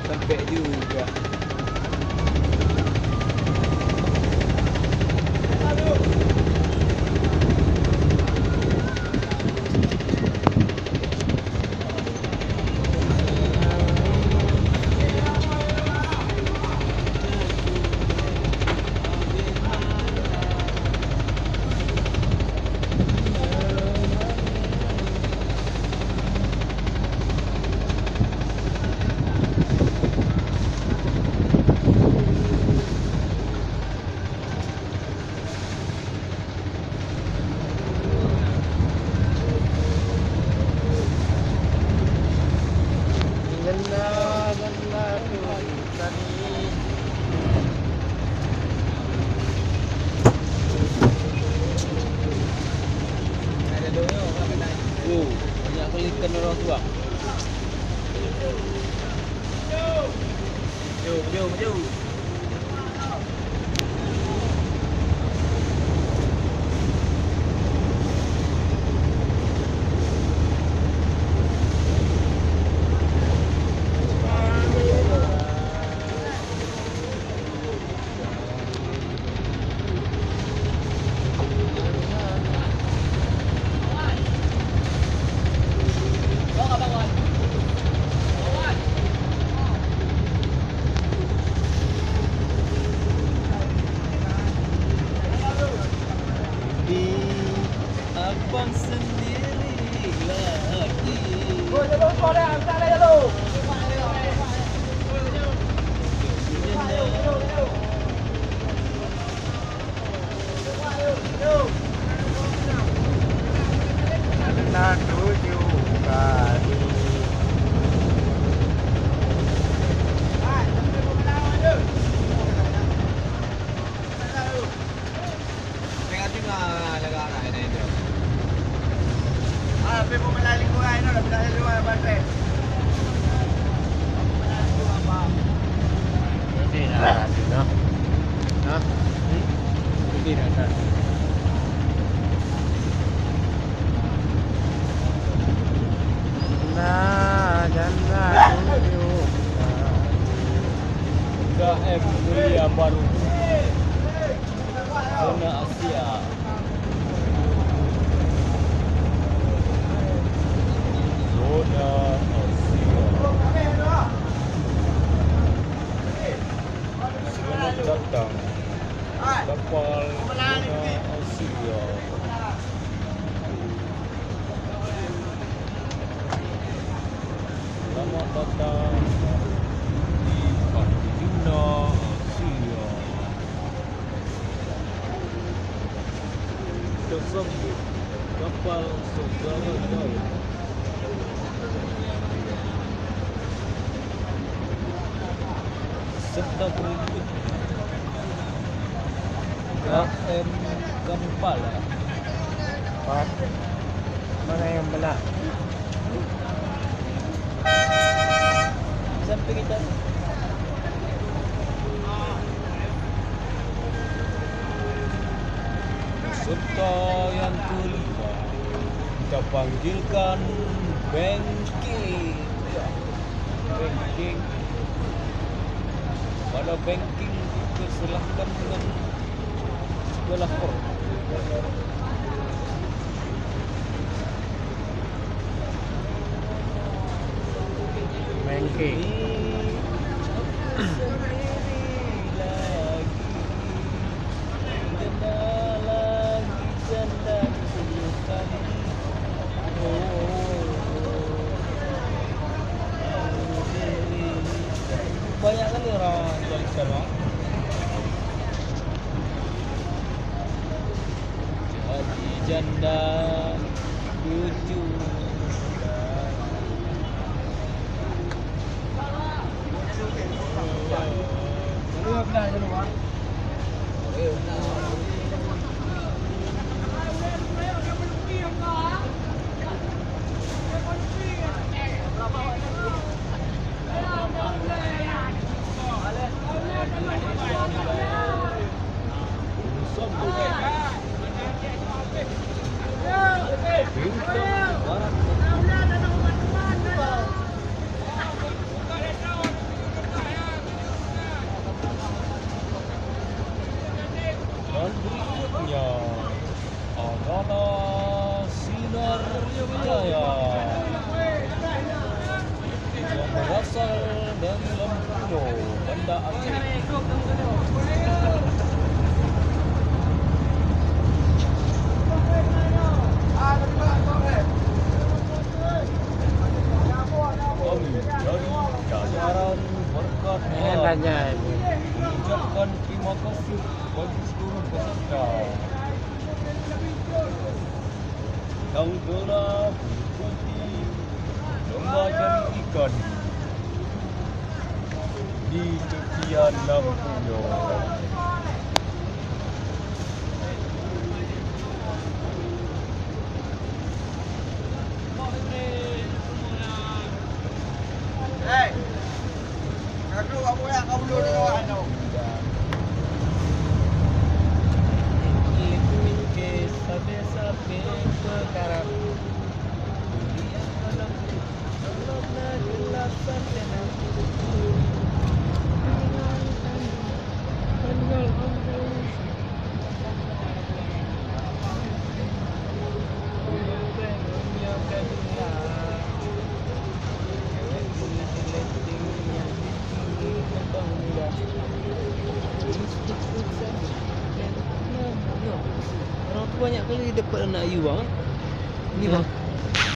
Sampai juga. Banyak kali ikan orang tua. Maju. Abang sendiri lagi. Jalur kau dah, tak ada jalur. Karena tujuh kali. Tapi mau melaling ko ay no, dahil luar bante. Hindi na natin, no? Ha? Hindi na natin. Janda tujuh KM Mulia Baru Zona Asia. Selamat datang kapal Zona Asia. Selamat datang di Zona Asia. Tersambut kapal segala jauh. Serta berikut KM Kampala. Mana yang benar? Sampai kita serta yang kelima kita panggilkan banking. Banking. Pada banking dipersilahkan dengan segala hormat. Banking. Banyak kali orang jual sekarang. Jadi janda lucu. Rana Sinar Jaya yang berasal dari Lempulo, Banda Aceh. Kami dari jajaran berkat Tanya ini. mengucapkan terima kasih bagi seluruh peserta yang telah mengikuti lomba cari ikan di tepian Lampuyo. Hei, kakak apa yang kamu dulu dengan anu? Sabe sekarang dunia alam dalamlah jelasan dan orang tu banyak kali dapat anak you bang. Ni bang.